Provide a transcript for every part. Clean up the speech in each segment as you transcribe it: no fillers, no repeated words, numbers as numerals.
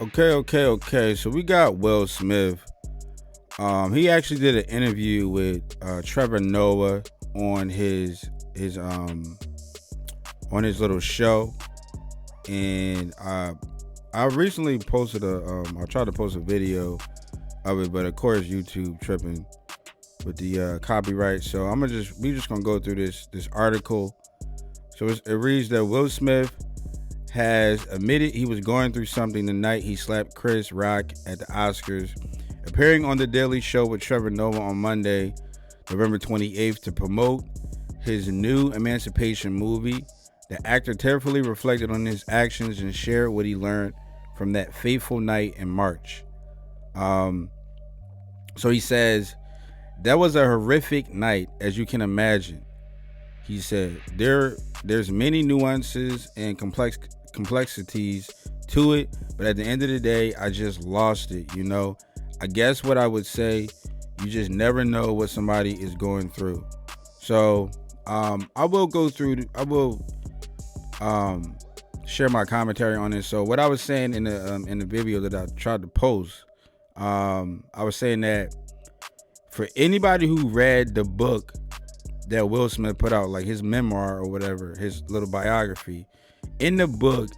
Okay. So we got Will Smith. He actually did an interview with Trevor Noah on his on his little show, and I recently posted I tried to post a video of it, but of course YouTube tripping with the copyright. So we just gonna go through this article. So it reads that Will Smith has admitted he was going through something the night he slapped Chris Rock at the Oscars. Appearing on The Daily Show with Trevor Noah on Monday, November 28th, to promote his new Emancipation movie, the actor tearfully reflected on his actions and shared what he learned from that fateful night in March. Um, so he says, that was a horrific night, as you can imagine. He said, there's many nuances and complexities to it, but at the end of the day, I just lost it, you know. I guess what I would say, you just never know what somebody is going through. So I will go through. I will share my commentary on this. So what I was saying in the video that I tried to post, I was saying that for anybody who read the book that Will Smith put out, like his memoir or whatever, his little biography, in the book,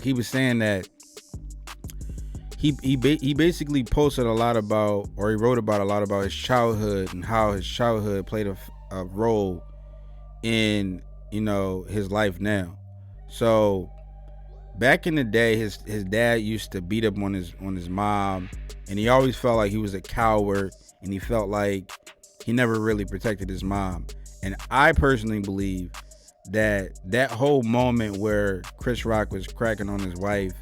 he was saying that he basically posted a lot about, or he wrote about a lot about his childhood and how his childhood played a role in, you know, his life now. So back in the day, his dad used to beat up on his mom, and he always felt like he was a coward, and he felt like he never really protected his mom. And I personally believe that whole moment where Chris Rock was cracking on his wife,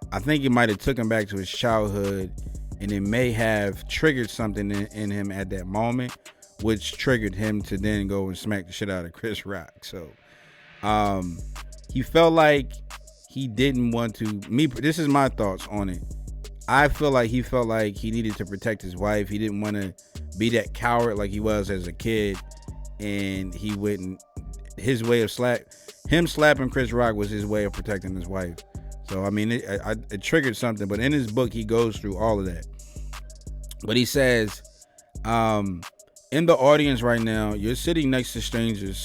I think it might have took him back to his childhood, and it may have triggered something in him at that moment, which triggered him to then go and smack the shit out of Chris Rock. So he felt like he didn't want to. This is my thoughts on it. I feel like he felt like he needed to protect his wife. He didn't want to be that coward like he was as a kid, and he wouldn't. His way of slapping Chris Rock was his way of protecting his wife. So I mean, it triggered something. But in his book, he goes through all of that. But he says, in the audience right now, you're sitting next to strangers.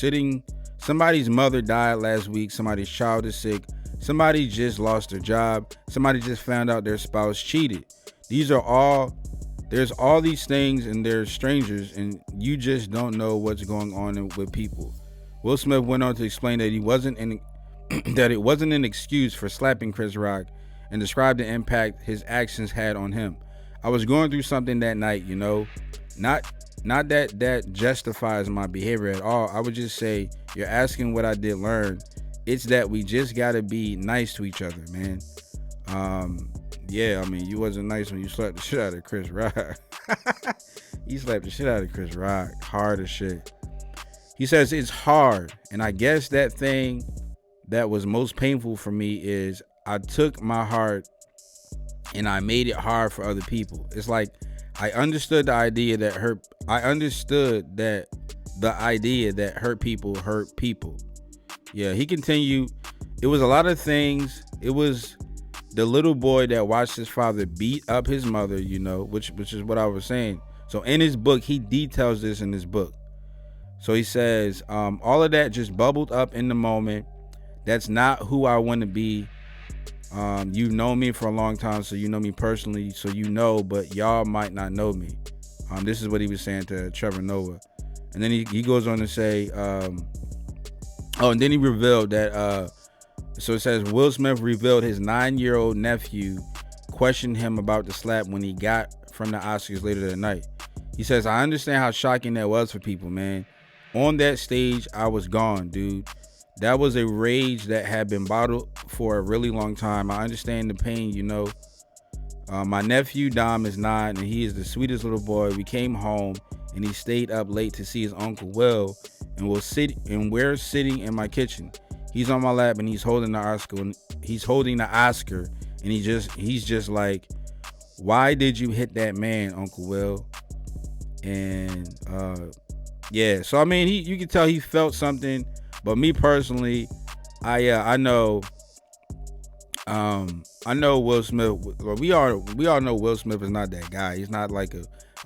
Somebody's mother died last week. Somebody's child is sick. Somebody just lost their job. Somebody just found out their spouse cheated. There's all these things, and they're strangers, and you just don't know what's going on with people. Will Smith went on to explain that that it wasn't an excuse for slapping Chris Rock, and described the impact his actions had on him. I was going through something that night, you know, not that justifies my behavior at all. I would just say, you're asking what I did learn. It's that we just gotta be nice to each other, man. Yeah, I mean, you wasn't nice when you slapped the shit out of Chris Rock. He slapped the shit out of Chris Rock, hard as shit. He says it's hard, and I guess that thing that was most painful for me is I took my heart and I made it hard for other people. It's like I understood the idea that hurt people hurt people. Yeah, he continued. It was a lot of things. It was the little boy that watched his father beat up his mother, you know, which is what I was saying. So in his book, he details this in his book. So he says, all of that just bubbled up in the moment. That's not who I want to be. You've known me for a long time, so you know me personally, so you know, but y'all might not know me. This is what he was saying to Trevor Noah. And then he goes on to say, and then he revealed that, so it says, Will Smith revealed his 9-year-old nephew questioned him about the slap when he got from the Oscars later that night. He says, I understand how shocking that was for people, man. On that stage, I was gone, dude. That was a rage that had been bottled for a really long time. I understand the pain, you know. My nephew Dom is 9, and he is the sweetest little boy. We came home, and he stayed up late to see his Uncle Will, and we're sitting in my kitchen. He's on my lap, and he's holding the Oscar, and he's just like, why did you hit that man, Uncle Will? And yeah, so I mean, you can tell he felt something. But me personally, I know I know Will Smith. Well, we all know Will Smith is not that guy. He's not like a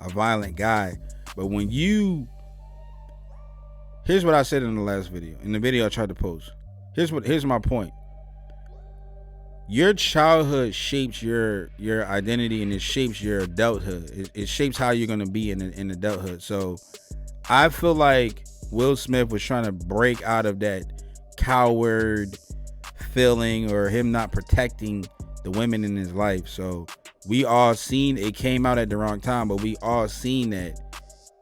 violent guy. But here's what I said in the last video. In the video I tried to post. Here's my point. Your childhood shapes your identity, and it shapes your adulthood. It shapes how you're gonna be in adulthood. So I feel like Will Smith was trying to break out of that coward feeling, or him not protecting the women in his life. So we all seen it came out at the wrong time, but we all seen that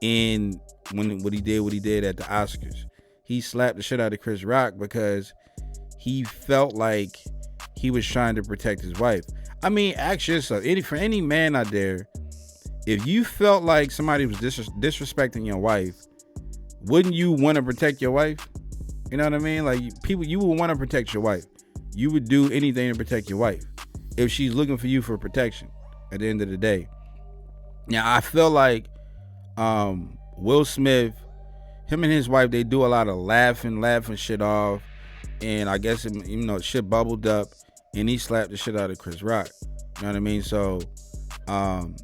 in what he did at the Oscars. He slapped the shit out of Chris Rock because he felt like he was trying to protect his wife. I mean, ask yourself, for any man out there, if you felt like somebody was disrespecting your wife, wouldn't you want to protect your wife? You know what I mean? Like, you would want to protect your wife. You would do anything to protect your wife if she's looking for you for protection at the end of the day. Now, I feel like Will Smith, him and his wife, they do a lot of laughing shit off. And I guess, shit bubbled up, and he slapped the shit out of Chris Rock. You know what I mean? So,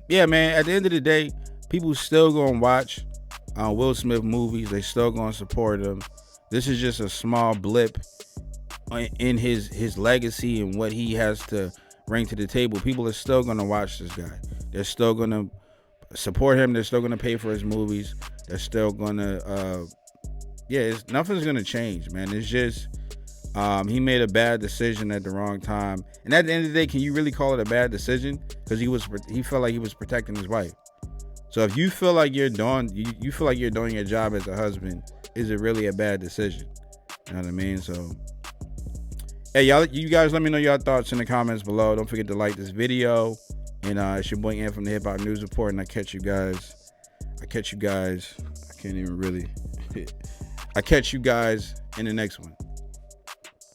yeah, man, at the end of the day, people still gonna watch Will Smith movies. They still gonna support him. This is just a small blip in his legacy and what he has to bring to the table. People are still gonna watch this guy. They're still gonna support him. They're still gonna pay for his movies. They're still gonna, nothing's gonna change, man. It's just, he made a bad decision at the wrong time. And at the end of the day, can you really call it a bad decision? Because he felt like he was protecting his wife. So if you feel like you're doing your job as a husband, is it really a bad decision? You know what I mean? So, hey, you guys, let me know your thoughts in the comments below. Don't forget to like this video. And it's your boy Ant from the Hip Hop News Report, and I catch you guys. I catch you guys in the next one.